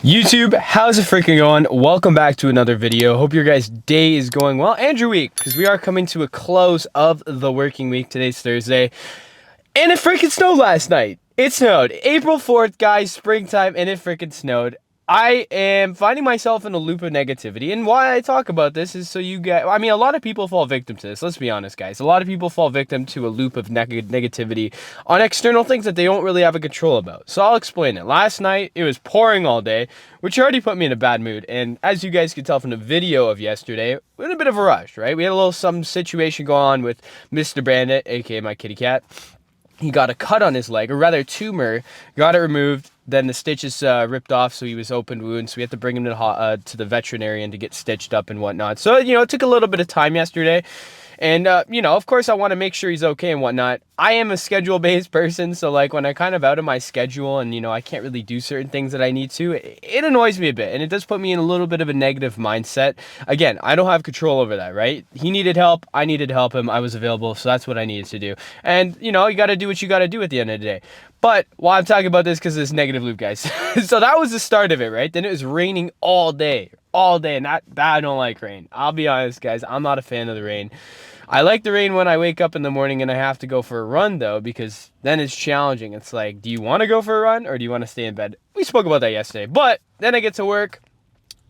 YouTube, how's it freaking going? Welcome back to another video. Hope your guys' day is going well, and your week, because we are coming to a close of the working week. Today's Thursday, and it freaking snowed last night. It snowed. April 4th, guys, springtime, and it freaking snowed. I am finding myself in a loop of negativity, and why I talk about this is so you guys, I mean, a lot of people fall victim to this, let's be honest, guys. A lot of people fall victim to a loop of negativity on external things that they don't really have a control about. So I'll explain it. Last night, it was pouring all day, which already put me in a bad mood, and as you guys could tell from the video of yesterday, we're in a bit of a rush, right? We had a little some situation going on with Mr. Bandit, aka my kitty cat. He got a cut on his leg, or rather a tumor, got it removed, then the stitches ripped off, so he was open wound, so we had to bring him to the veterinarian to get stitched up and whatnot. So, you know, it took a little bit of time yesterday, and, you know, of course I want to make sure he's okay and whatnot. I am a schedule-based person, so, like, when I kind of out of my schedule and, you know, I can't really do certain things that I need to, it annoys me a bit, and it does put me in a little bit of a negative mindset. Again, I don't have control over that, right? He needed help, I needed to help him, I was available, so that's what I needed to do. And, you know, you got to do what you got to do at the end of the day. But why I'm talking about this, because of this negative loop, guys. So that was the start of it, right? Then it was raining all day, and that I don't like rain. I'll be honest, guys, I'm not a fan of the rain. I like the rain when I wake up in the morning and I have to go for a run, though, because then it's challenging. It's like, do you want to go for a run or do you want to stay in bed? We spoke about that yesterday. But then I get to work.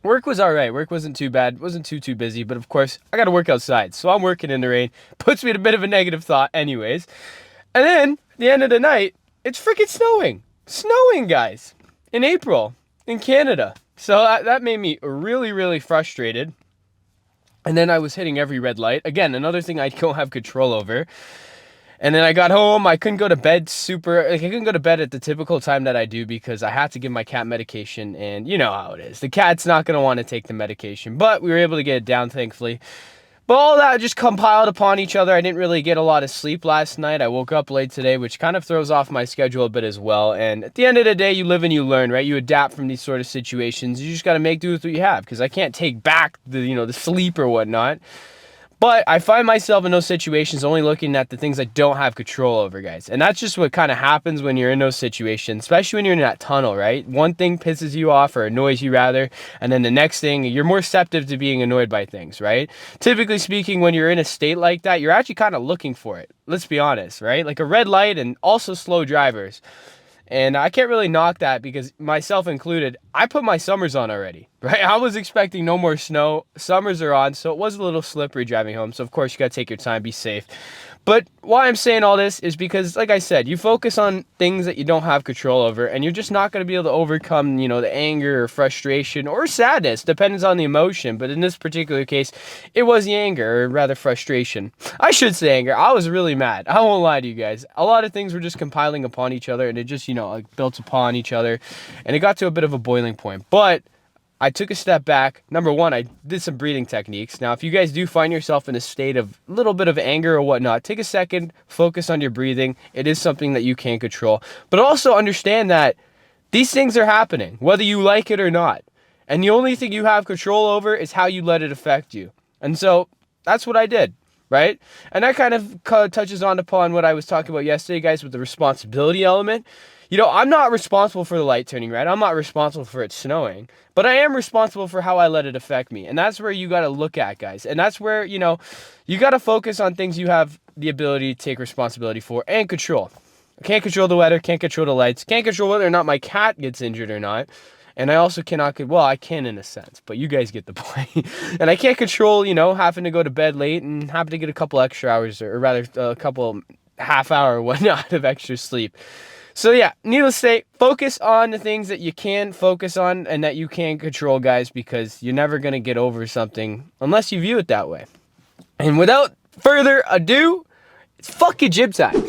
Work was all right. Work wasn't too bad. Wasn't too busy. But of course, I got to work outside. So I'm working in the rain. Puts me in a bit of a negative thought anyways. And then, at the end of the night, it's freaking snowing. Snowing, guys. In April. In Canada. So that made me really, really frustrated. And then I was hitting every red light. Again, another thing I don't have control over. And then I got home. I couldn't go to bed I couldn't go to bed at the typical time that I do because I had to give my cat medication. And you know how it is. The cat's not going to want to take the medication. But we were able to get it down, thankfully. But all that just compiled upon each other. I didn't really get a lot of sleep last night. I woke up late today, which kind of throws off my schedule a bit as well. And at the end of the day, you live and you learn, right? You adapt from these sort of situations. You just got to make do with what you have, because I can't take back the sleep or whatnot. But I find myself in those situations only looking at the things I don't have control over, guys. And that's just what kind of happens when you're in those situations, especially when you're in that tunnel, right? One thing pisses you off, or annoys you rather, and then the next thing, you're more receptive to being annoyed by things, right? Typically speaking, when you're in a state like that, you're actually kind of looking for it. Let's be honest, right? Like a red light and also slow drivers. And I can't really knock that because, myself included, I put my summers on already, right? I was expecting no more snow. Summers are on, so it was a little slippery driving home. So, of course, you got to take your time, be safe. But why I'm saying all this is because, like I said, you focus on things that you don't have control over, and you're just not going to be able to overcome, the anger or frustration or sadness. Depends on the emotion. But in this particular case, it was the anger, or rather frustration. I should say anger. I was really mad. I won't lie to you guys. A lot of things were just compiling upon each other, and it just, built upon each other, and it got to a bit of a boiling point. But I took a step back. Number one, I did some breathing techniques. Now, if you guys do find yourself in a state of a little bit of anger or whatnot, take a second, focus on your breathing. It is something that you can control. But also understand that these things are happening, whether you like it or not. And the only thing you have control over is how you let it affect you. And so that's what I did, right? And that kind of touches on upon what I was talking about yesterday, guys, with the responsibility element. I'm not responsible for the light turning red. I'm not responsible for it snowing. But I am responsible for how I let it affect me. And that's where you got to look at, guys. And that's where, you got to focus on things you have the ability to take responsibility for and control. I can't control the weather, can't control the lights, can't control whether or not my cat gets injured or not. And I also I can in a sense, but you guys get the point. And I can't control, having to go to bed late and having to get a couple extra hours, or rather a couple half hour or whatnot of extra sleep. So yeah, needless to say, focus on the things that you can focus on and that you can control, guys, because you're never going to get over something unless you view it that way. And without further ado, it's fucking gym time.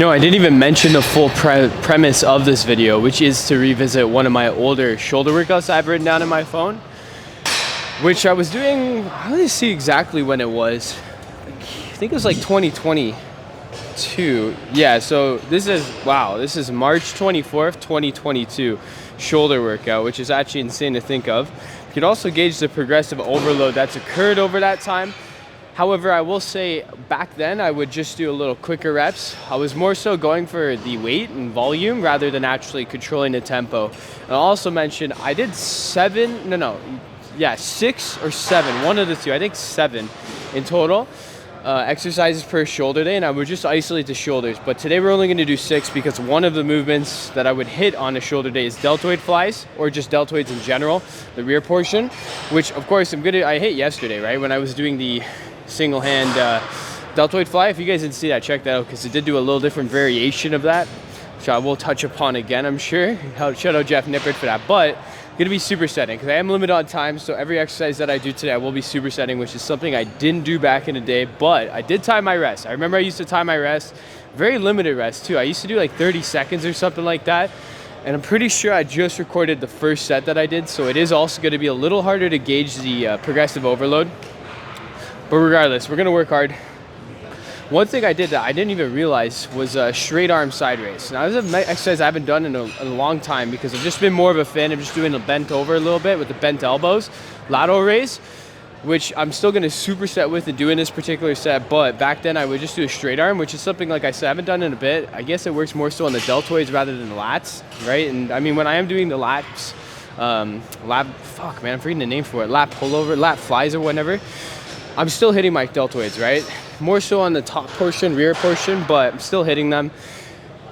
I didn't even mention the full premise of this video, which is to revisit one of my older shoulder workouts I've written down in my phone, which I was doing, let me see exactly when it was. I think it was like 2022. Yeah, so this is March 24th, 2022. shoulder workout, which is actually insane to think of. You can also gauge the progressive overload that's occurred over that time. However, I will say back then I would just do a little quicker reps. I was more so going for the weight and volume rather than actually controlling the tempo. And I'll also mention I did 6 or 7, one of the two, I think 7 in total. Exercises per shoulder day, and I would just isolate the shoulders. But today we're only going to do 6 because one of the movements that I would hit on a shoulder day is deltoid flies, or just deltoids in general, the rear portion, which of course I hit yesterday, right, when I was doing the single hand deltoid fly. If you guys didn't see that, check that out because it did do a little different variation of that, which I will touch upon again, I'm sure. Shout out Jeff Nippert for that. But gonna be supersetting because I am limited on time, so every exercise that I do today I will be supersetting, which is something I didn't do back in the day, but I did time my rest. I remember I used to time my rest, very limited rest too. I used to do like 30 seconds or something like that, and I'm pretty sure I just recorded the first set that I did, so it is also going to be a little harder to gauge the progressive overload. But regardless, we're gonna work hard. One thing I did that I didn't even realize was a straight arm side raise. Now this is an exercise I haven't done in a long time because I've just been more of a fan of just doing a bent over a little bit with the bent elbows, lateral raise, which I'm still gonna superset with and do in this particular set. But back then I would just do a straight arm, which is something, like I said, I haven't done in a bit. I guess it works more so on the deltoids rather than the lats, right? And I mean, when I am doing the lats, I'm forgetting the name for it, lat pullover, lat flies or whatever, I'm still hitting my deltoids, right? More so on the top portion, rear portion, but I'm still hitting them.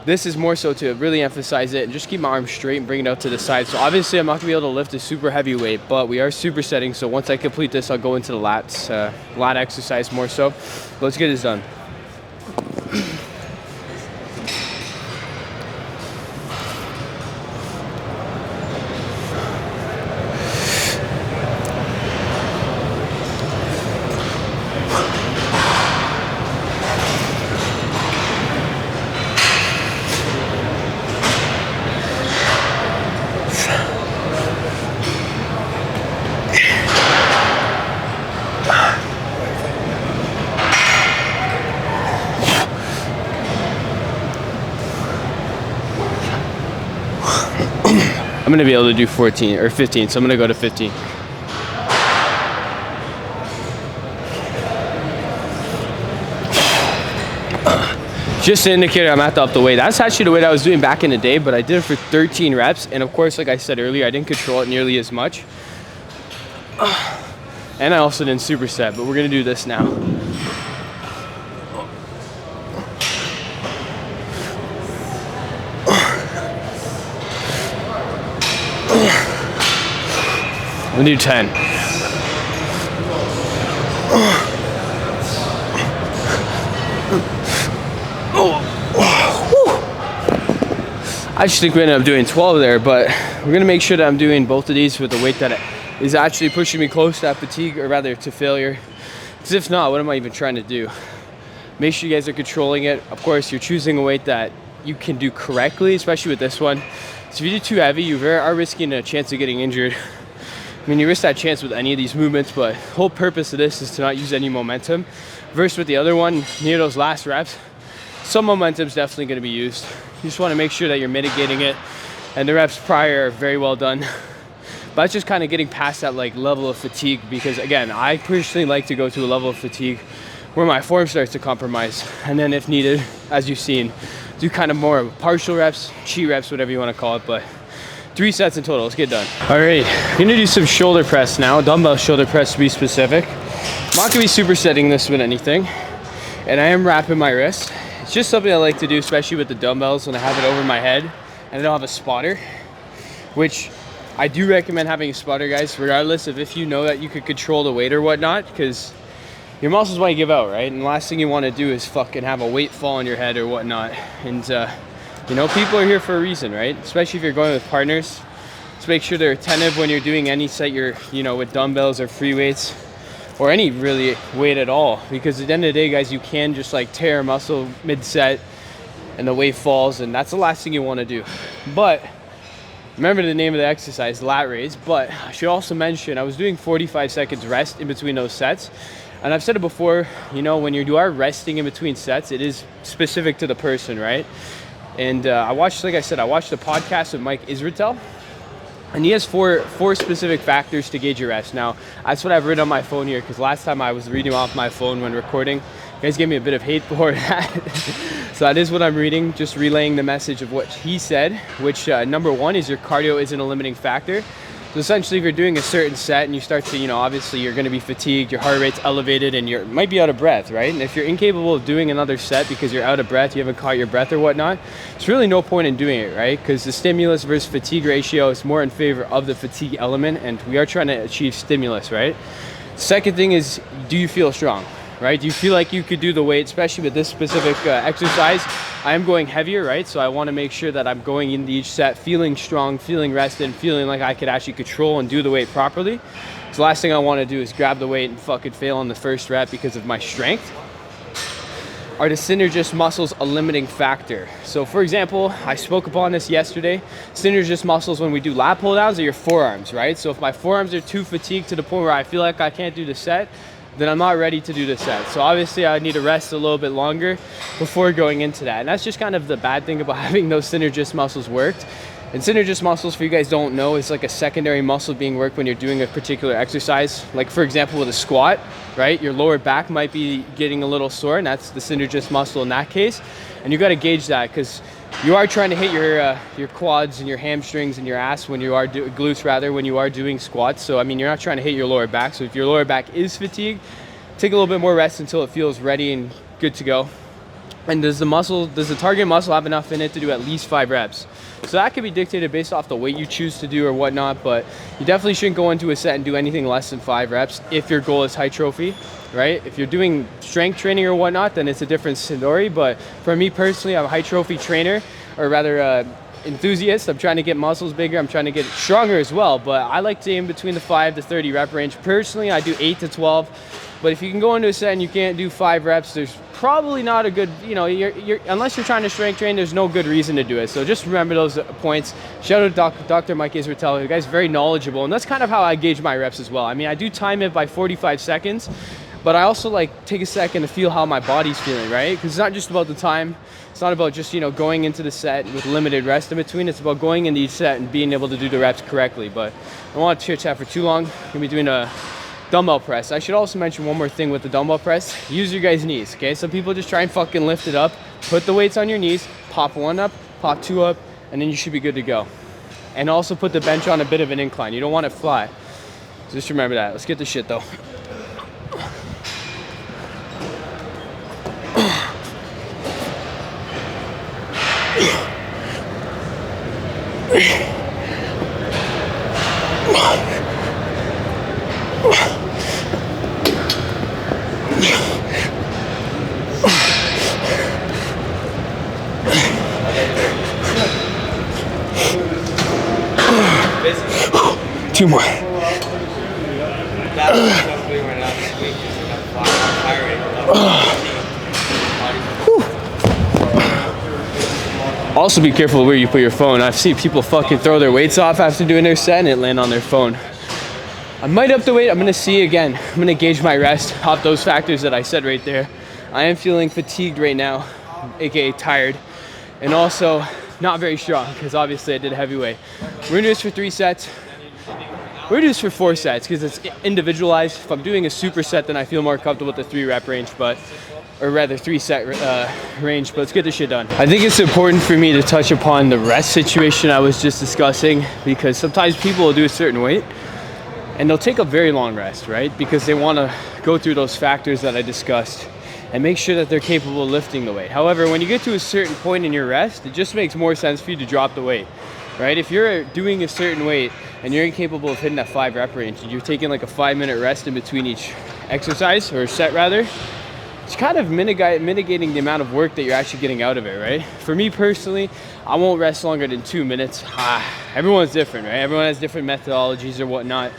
This is more so to really emphasize it and just keep my arms straight and bring it out to the side. So obviously I'm not gonna be able to lift a super heavy weight, but we are supersetting. So once I complete this, I'll go into the lats, lat exercise more so. Let's get this done. I'm gonna be able to do 14 or 15, so I'm gonna go to 15. Just to indicate I'm at the up the weight. That's actually the weight I was doing back in the day, but I did it for 13 reps. And of course, like I said earlier, I didn't control it nearly as much. And I also didn't superset, but we're gonna do this now. I'm gonna do 10. I just think we ended up doing 12 there, but we're gonna make sure that I'm doing both of these with the weight that is actually pushing me close to that fatigue, or rather to failure. Because if not, what am I even trying to do? Make sure you guys are controlling it. Of course, you're choosing a weight that you can do correctly, especially with this one. So if you do too heavy, you are risking a chance of getting injured. I mean, you risk that chance with any of these movements, but the whole purpose of this is to not use any momentum. Versus with the other one, near those last reps, some momentum is definitely going to be used. You just want to make sure that you're mitigating it, and the reps prior are very well done. But it's just kind of getting past that like level of fatigue, because again, I personally like to go to a level of fatigue where my form starts to compromise, and then if needed, as you've seen, do kind of more partial reps, cheat reps, whatever you want to call it, but 3 sets in total. Let's get done. All right, I'm gonna do some shoulder press now, dumbbell shoulder press to be specific. I'm not gonna be supersetting this with anything, and I am wrapping my wrist. It's just something I like to do, especially with the dumbbells when I have it over my head and I don't have a spotter, which I do recommend having a spotter, guys, regardless of if you know that you could control the weight or whatnot, because your muscles might give out, right? And the last thing you want to do is fucking have a weight fall on your head or whatnot. And you know, people are here for a reason, right? Especially if you're going with partners. Just make sure they're attentive when you're doing any set you're, you know, with dumbbells or free weights or any really weight at all. Because at the end of the day, guys, you can just like tear a muscle mid-set and the weight falls, and that's the last thing you want to do. But remember the name of the exercise, lat raise. But I should also mention, I was doing 45 seconds rest in between those sets. And I've said it before, you know, when you are resting in between sets, it is specific to the person, right? And I watched, like I said, I watched the podcast with Mike Israetel. And he has four specific factors to gauge your rest. Now, that's what I've written on my phone here, because last time I was reading off my phone when recording. You guys gave me a bit of hate for that. So that is what I'm reading, just relaying the message of what he said, which number one is your cardio isn't a limiting factor. So essentially, if you're doing a certain set and you start to, obviously you're going to be fatigued, your heart rate's elevated, and you might be out of breath, right? And if you're incapable of doing another set because you're out of breath, you haven't caught your breath or whatnot, it's really no point in doing it, right? Because the stimulus versus fatigue ratio is more in favor of the fatigue element, and we are trying to achieve stimulus, right? Second thing is, do you feel strong? Right? Do you feel like you could do the weight, especially with this specific exercise? I am going heavier, right? So I want to make sure that I'm going into each set feeling strong, feeling rested, and feeling like I could actually control and do the weight properly. So the last thing I want to do is grab the weight and fucking fail on the first rep because of my strength. Are the synergist muscles a limiting factor? So for example, I spoke upon this yesterday. Synergist muscles when we do lat pull downs are your forearms, right? So if my forearms are too fatigued to the point where I feel like I can't do the set, then I'm not ready to do the set. So obviously I need to rest a little bit longer before going into that. And that's just kind of the bad thing about having those synergist muscles worked. And synergist muscles, for you guys don't know, is like a secondary muscle being worked when you're doing a particular exercise. Like for example, with a squat, right? Your lower back might be getting a little sore, and that's the synergist muscle in that case. And you got to gauge that, because you are trying to hit your quads and your hamstrings and your ass when you are glutes rather, when you are doing squats. So I mean, you're not trying to hit your lower back. So if your lower back is fatigued, take a little bit more rest until it feels ready and good to go. And does the target muscle have enough in it to do at least 5 reps? So that could be dictated based off the weight you choose to do or whatnot, but you definitely shouldn't go into a set and do anything less than 5 reps if your goal is hypertrophy, right? If you're doing strength training or whatnot, then it's a different story. But for me personally, I'm a hypertrophy trainer, or rather enthusiast. I'm trying to get muscles bigger. I'm trying to get stronger as well, but I like to aim between the 5 to 30 rep range. Personally, I do 8 to 12. But if you can go into a set and you can't do 5 reps, there's probably not a good, unless you're trying to strength train, there's no good reason to do it. So just remember those points. Shout out to Dr. Mike Israetel. The guy's very knowledgeable, and that's kind of how I gauge my reps as well. I mean, I do time it by 45 seconds, but I also like take a second to feel how my body's feeling, right? Because it's not just about the time. It's not about just, going into the set with limited rest in between. It's about going into each set and being able to do the reps correctly. But I don't want to chit chat for too long. I'm gonna be doing a dumbbell press. I should also mention one more thing with the dumbbell press. Use your guys' knees, okay? Some people just try and fucking lift it up. Put the weights on your knees, pop 1 up, pop 2 up, and then you should be good to go. And also put the bench on a bit of an incline. You don't want it fly. So just remember that. Let's get this shit though. Two more. Also be careful where you put your phone. I've seen people fucking throw their weights off after doing their set and it land on their phone. I might up the weight. I'm gonna see again. I'm gonna gauge my rest off those factors that I said right there. I am feeling fatigued right now, aka tired, and also not very strong because obviously I did heavyweight. We're gonna do this for 3 sets. We're gonna do this for 4 sets because it's individualized. If I'm doing a superset, then I feel more comfortable with the 3 rep range, or rather 3 set range, but let's get this shit done. I think it's important for me to touch upon the rest situation I was just discussing, because sometimes people will do a certain weight and they'll take a very long rest, right? Because they wanna go through those factors that I discussed and make sure that they're capable of lifting the weight. However, when you get to a certain point in your rest, it just makes more sense for you to drop the weight, right? If you're doing a certain weight and you're incapable of hitting that 5 rep range and you're taking like a 5-minute rest in between each exercise, or set rather, it's kind of mitigating the amount of work that you're actually getting out of it, right? For me personally, I won't rest longer than 2 minutes. Everyone's different, right? Everyone has different methodologies or whatnot.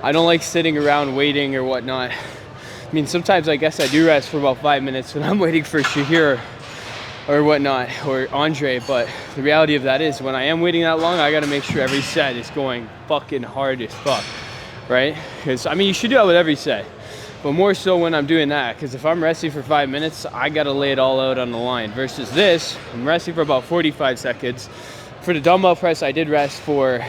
I don't like sitting around waiting or whatnot. I mean, sometimes I guess I do rest for about 5 minutes when I'm waiting for Shahir or whatnot, or Andre, but the reality of that is when I am waiting that long, I gotta make sure every set is going fucking hard as fuck, right? Because, I mean, you should do that with every set, but more so when I'm doing that, because if I'm resting for 5 minutes, I gotta lay it all out on the line, versus this, I'm resting for about 45 seconds. For the dumbbell press, I did rest for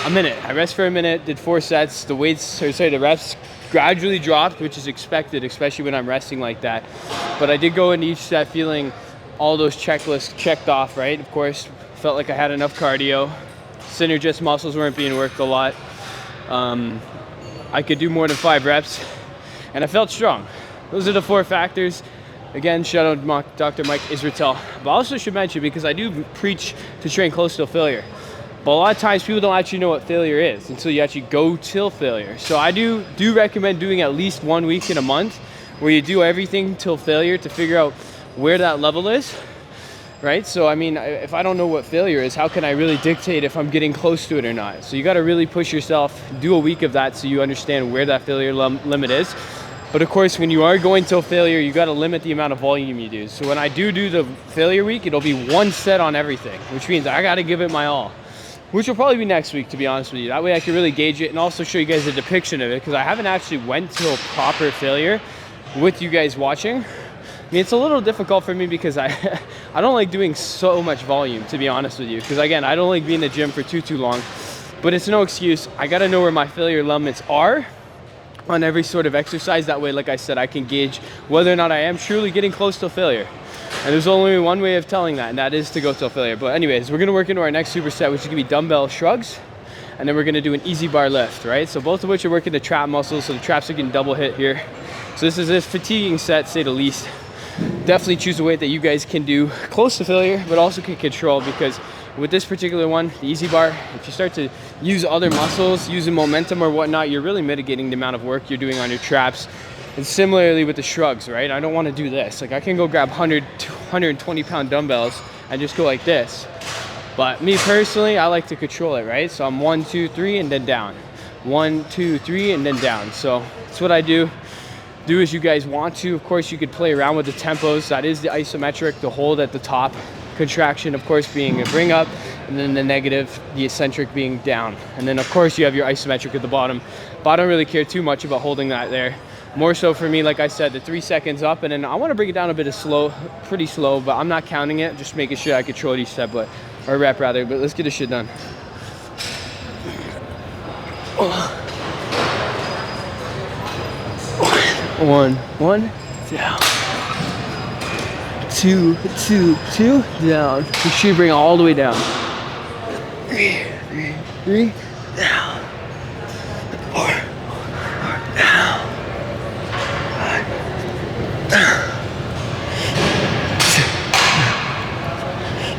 a minute. I rest for a minute, did 4 sets. The weights, or sorry, the reps gradually dropped, which is expected, especially when I'm resting like that. But I did go into each set feeling all those checklists checked off, right? Of course, felt like I had enough cardio. Synergist muscles weren't being worked a lot. I could do more than 5 reps, and I felt strong. Those are the 4 factors. Again, shout out Dr. Mike Israetel. But I also should mention, because I do preach to train close to failure, but a lot of times people don't actually know what failure is until you actually go till failure. So I do recommend doing at least 1 week in a month where you do everything till failure to figure out where that level is, right? So I mean, if I don't know what failure is, how can I really dictate if I'm getting close to it or not? So you got to really push yourself, do a week of that so you understand where that failure limit is. But of course, when you are going till failure, you got to limit the amount of volume you do. So when I do the failure week, it'll be 1 set on everything, which means I got to give it my all, which will probably be next week, to be honest with you. That way I can really gauge it and also show you guys a depiction of it, because I haven't actually went till proper failure with you guys watching. I mean, it's a little difficult for me because I don't like doing so much volume, to be honest with you, because again, I don't like being in the gym for too long. But it's no excuse. I got to know where my failure limits are on every sort of exercise. That way, like I said, I can gauge whether or not I am truly getting close to failure. And there's only one way of telling that, and that is to go till failure. But anyways, we're gonna work into our next superset, which is gonna be dumbbell shrugs, and then we're gonna do an easy bar lift, right? So both of which are working the trap muscles, so the traps are getting double hit here. So this is a fatiguing set, say the least. Definitely choose a weight that you guys can do close to failure, but also can control, because with this particular one, the easy bar, if you start to use other muscles, using momentum or whatnot, you're really mitigating the amount of work you're doing on your traps. And similarly with the shrugs, right? I don't want to do this. Like, I can go grab 120 pound dumbbells and just go like this. But me personally, I like to control it, right? So I'm 1, 2, 3, and then down. 1, 2, 3, and then down. So that's what I do. Do as you guys want to. Of course, you could play around with the tempos. That is the isometric, the hold at the top. Contraction, of course, being a bring up, and then the negative, the eccentric, being down. And then of course you have your isometric at the bottom. But I don't really care too much about holding that there. More so for me, like I said, the 3 seconds up, and then I want to bring it down a bit of slow, pretty slow, but I'm not counting it, just making sure I control each step, or rep rather. But let's get this shit done. One, down. 2, 2, 2, down. You should bring it all the way down. 3, down. 4, down.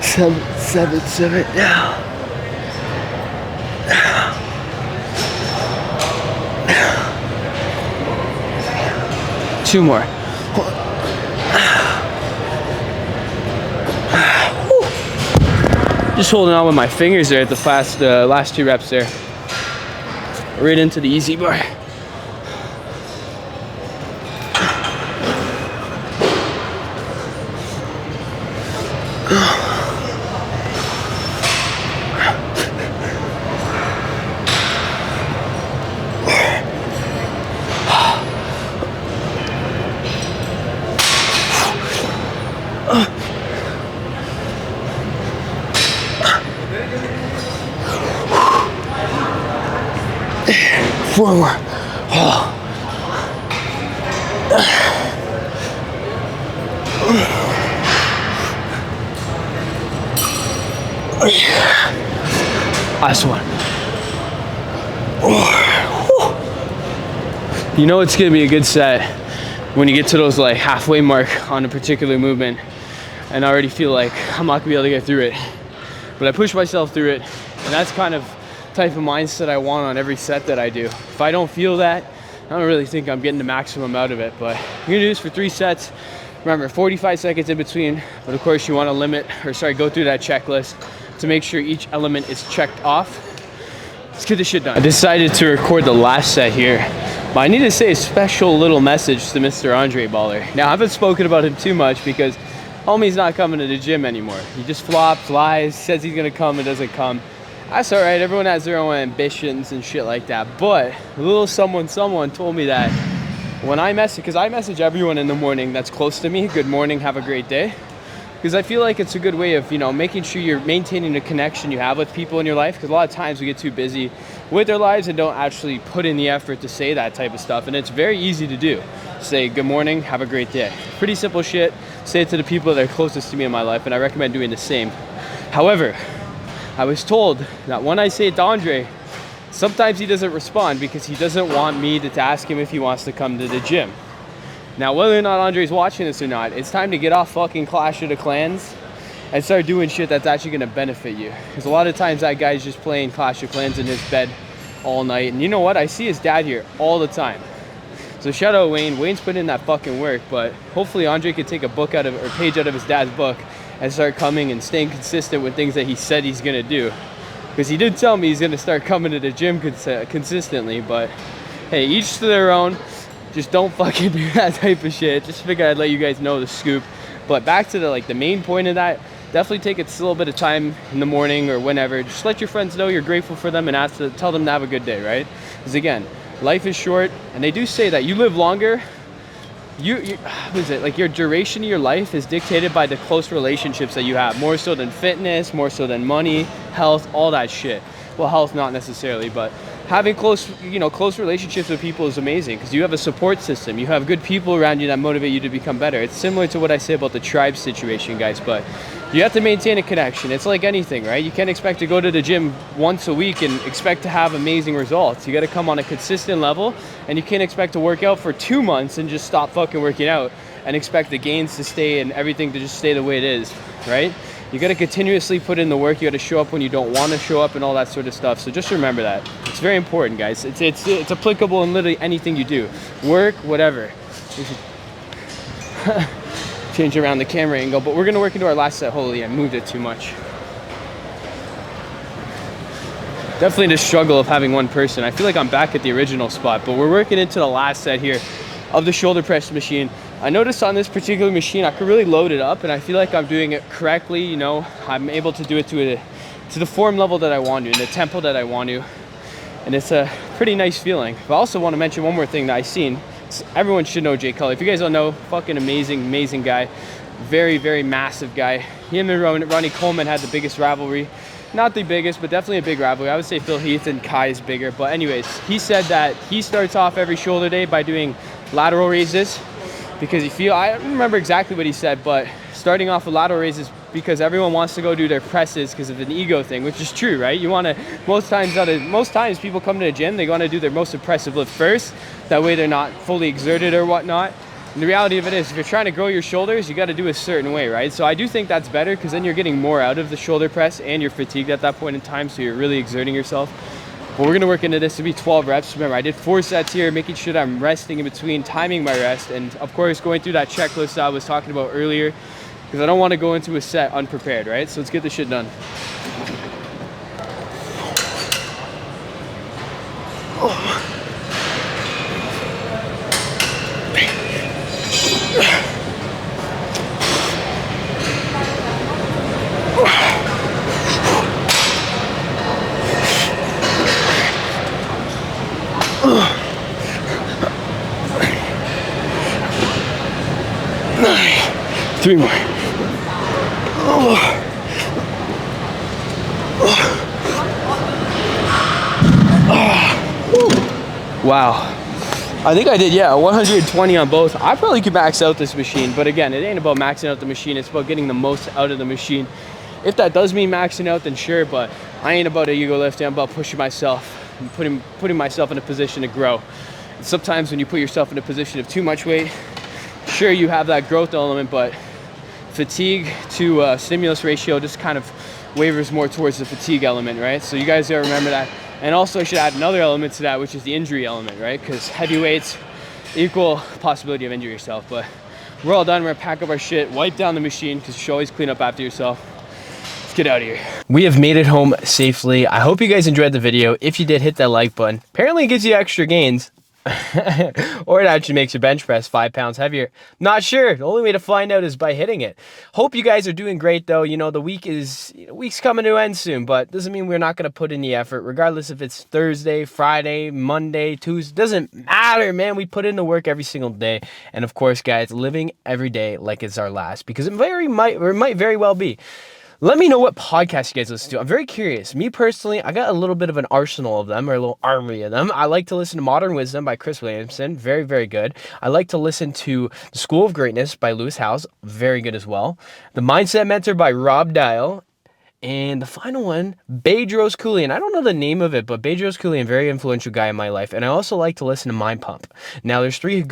5, 7, down. 2 more. Just holding on with my fingers there at the last 2 reps there. Right into the easy bar. Forward. Last one. You know it's gonna be a good set when you get to those like halfway mark on a particular movement, and I already feel like I'm not gonna be able to get through it. But I push myself through it, and that's kind of type of mindset I want on every set that I do. If I don't feel that, I don't really think I'm getting the maximum out of it. But I'm gonna do this for 3 sets. Remember, 45 seconds in between, but of course you wanna go through that checklist to make sure each element is checked off. Let's get this shit done. I decided to record the last set here, but I need to say a special little message to Mr. Andre Baller. Now, I haven't spoken about him too much because homie's not coming to the gym anymore. He just flops, lies, says he's gonna come and doesn't come. That's all right, everyone has their own ambitions and shit like that. But a little someone told me that when I message, because I message everyone in the morning that's close to me, good morning, have a great day. because I feel like it's a good way of, you know, making sure you're maintaining the connection you have with people in your life, because a lot of times we get too busy with our lives and don't actually put in the effort to say that type of stuff, and it's very easy to do. Say good morning, have a great day. Pretty simple shit. Say it to the people that are closest to me in my life, and I recommend doing the same. However, I was told that when I say it to Andre, sometimes he doesn't respond because he doesn't want me to ask him if he wants to come to the gym. Now, whether or not Andre's watching this or not, it's time to get off fucking Clash of the Clans and start doing shit that's actually gonna benefit you. Because a lot of times that guy's just playing Clash of Clans in his bed all night. And you know what? I see his dad here all the time. So shout out Wayne. Wayne's putting in that fucking work, but hopefully Andre could take a book out of, or page out of his dad's book and start coming and staying consistent with things that he said he's gonna do. Because he did tell me he's gonna start coming to the gym consistently, but hey, each to their own. Just don't fucking do that type of shit. Just figured I'd let you guys know the scoop. But back to the main point of that, definitely take a little bit of time in the morning or whenever. Just let your friends know you're grateful for them and tell them to have a good day, right? Because again, life is short, and they do say that you live longer. What is it? Like, your duration of your life is dictated by the close relationships that you have, more so than fitness, more so than money, health, all that shit. Well, health not necessarily, but having close relationships with people is amazing, because you have a support system. You have good people around you that motivate you to become better. It's similar to what I say about the tribe situation, guys, but you have to maintain a connection. It's like anything, right? You can't expect to go to the gym once a week and expect to have amazing results. You got to come on a consistent level, and you can't expect to work out for 2 months and just stop fucking working out and expect the gains to stay and everything to just stay the way it is, right? You got to continuously put in the work. You got to show up when you don't want to show up and all that sort of stuff. So just remember that. It's very important, guys. It's applicable in literally anything you do. Work, whatever. Change around the camera angle, but we're going to work into our last set. Holy, I moved it too much. Definitely the struggle of having one person. I feel like I'm back at the original spot, but we're working into the last set here of the shoulder press machine. I noticed on this particular machine, I could really load it up, and I feel like I'm doing it correctly. You know, I'm able to do it to the form level that I want to, and the tempo that I want to, and it's a pretty nice feeling. But I also want to mention one more thing that I've seen. Everyone should know Jay Cutler. If you guys don't know, fucking amazing guy. Very massive guy. Him and Ronnie Coleman had the biggest rivalry. Not the biggest, but definitely a big rivalry. I would say Phil Heath and Kai is bigger. But anyways, he said that he starts off every shoulder day by doing lateral raises, because I don't remember exactly what he said, but starting off with lateral raises because everyone wants to go do their presses because of an ego thing, which is true, right? You want to, most times people come to the gym, they want to do their most impressive lift first. That way they're not fully exerted or whatnot. And the reality of it is, if you're trying to grow your shoulders, you got to do a certain way, right? So I do think that's better, because then you're getting more out of the shoulder press and you're fatigued at that point in time, so you're really exerting yourself. But we're going to work into this to be 12 reps. Remember, I did 4 sets here, making sure that I'm resting in between, timing my rest, and of course going through that checklist that I was talking about earlier, because I don't want to go into a set unprepared, right? So let's get this shit done. Three more. Wow. I think I did, yeah, 120 on both. I probably could max out this machine, but again, it ain't about maxing out the machine. It's about getting the most out of the machine. If that does mean maxing out, then sure, but I ain't about ego lifting. I'm about pushing myself and putting myself in a position to grow. And sometimes when you put yourself in a position of too much weight, sure, you have that growth element, but fatigue to stimulus ratio just kind of wavers more towards the fatigue element, right? So you guys gotta remember that. And also I should add another element to that, which is the injury element, right? Because heavy weights equal possibility of injuring yourself. But we're all done. We're gonna pack up our shit, wipe down the machine, because you should always clean up after yourself. Let's get out of here. We have made it home safely. I hope you guys enjoyed the video. If you did, hit that like button. Apparently it gives you extra gains. Or it actually makes your bench press 5 pounds heavier. Not sure. The only way to find out is by hitting it. Hope you guys are doing great though. You know, the week's coming to an end soon, but doesn't mean we're not going to put in the effort, regardless if it's Thursday, Friday, Monday, Tuesday. Doesn't matter, man. We put in the work every single day. And of course, guys, living every day like it's our last, because it might very well be. Let me know what podcasts you guys listen to. I'm very curious. Me personally, I got a little bit of an arsenal of them, or a little armory of them. I like to listen to Modern Wisdom by Chris Williamson. Very, very good. I like to listen to The School of Greatness by Lewis Howes. Very good as well. The Mindset Mentor by Rob Dial. And the final one, Bedros Keuilian. I don't know the name of it, but Bedros Keuilian, very influential guy in my life. And I also like to listen to Mind Pump. Now, there's three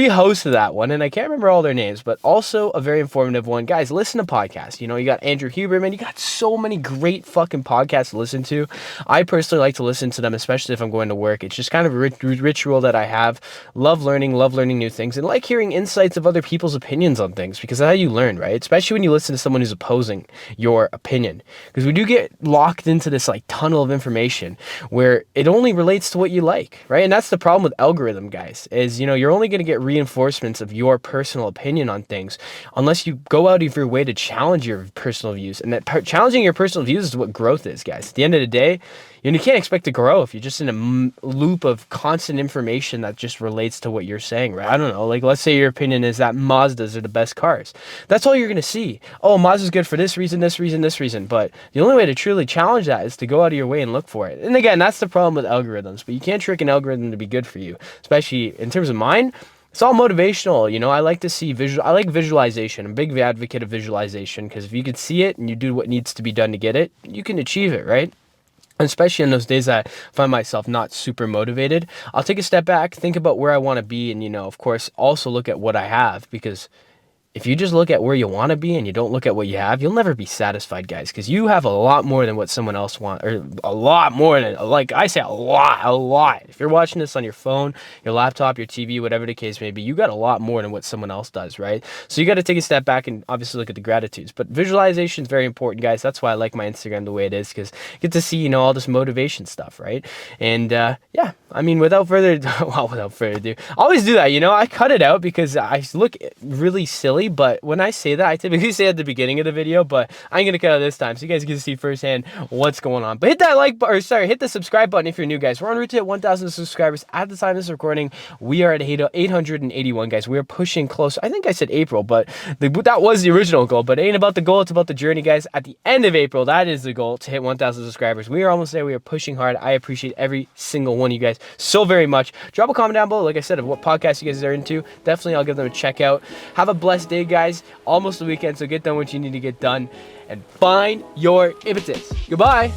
hosts of that one, and I can't remember all their names, but also a very informative one. Guys, listen to podcasts. You know, you got Andrew Huberman. You got so many great fucking podcasts to listen to. I personally like to listen to them, especially if I'm going to work. It's just kind of a ritual that I have. Love learning new things, and like hearing insights of other people's opinions on things, because that's how you learn, right? Especially when you listen to someone who's opposing your opinion, because we do get locked into this like tunnel of information where it only relates to what you like, right? And that's the problem with algorithm, guys, is, you know, you're only going to get reinforcements of your personal opinion on things unless you go out of your way to challenge your personal views. And that challenging your personal views is what growth is, guys. At the end of the day, you can't expect to grow if you're just in a loop of constant information that just relates to what you're saying, right? I don't know. Like, let's say your opinion is that Mazdas are the best cars. That's all you're going to see. Oh, Mazda's good for this reason, this reason, this reason. But the only way to truly challenge that is to go out of your way and look for it. And again, that's the problem with algorithms. But you can't trick an algorithm to be good for you, especially in terms of mine. It's all motivational, you know. I like to see I like visualization. I'm a big advocate of visualization, because if you can see it and you do what needs to be done to get it, you can achieve it, right? And especially in those days that I find myself not super motivated, I'll take a step back, think about where I want to be, and, you know, of course, also look at what I have, because if you just look at where you want to be and you don't look at what you have, you'll never be satisfied, guys, because you have a lot more than what someone else wants, or a lot more than, like I say, a lot. If you're watching this on your phone, your laptop, your TV, whatever the case may be, you got a lot more than what someone else does, right? So you got to take a step back and obviously look at the gratitudes. But visualization is very important, guys. That's why I like my Instagram the way it is, because you get to see, you know, all this motivation stuff, right? And yeah, I mean, without further ado, I always do that, you know. I cut it out because I look really silly. But when I say that, I typically say at the beginning of the video, but I'm gonna cut it out this time so you guys can see firsthand what's going on. But hit that hit the subscribe button if you're new, guys. We're on route to hit 1,000 subscribers at the time of this recording. We are at 881, guys. We are pushing close. I think I said April, but that was the original goal. But it ain't about the goal, it's about the journey, guys. At the end of April, that is the goal, to hit 1,000 subscribers. We are almost there. We are pushing hard. I appreciate every single one of you guys so very much. Drop a comment down below, like I said, of what podcast you guys are into. Definitely, I'll give them a check out. Have a blessed day, guys. Almost the weekend, so get done what you need to get done and find your impetus. Goodbye.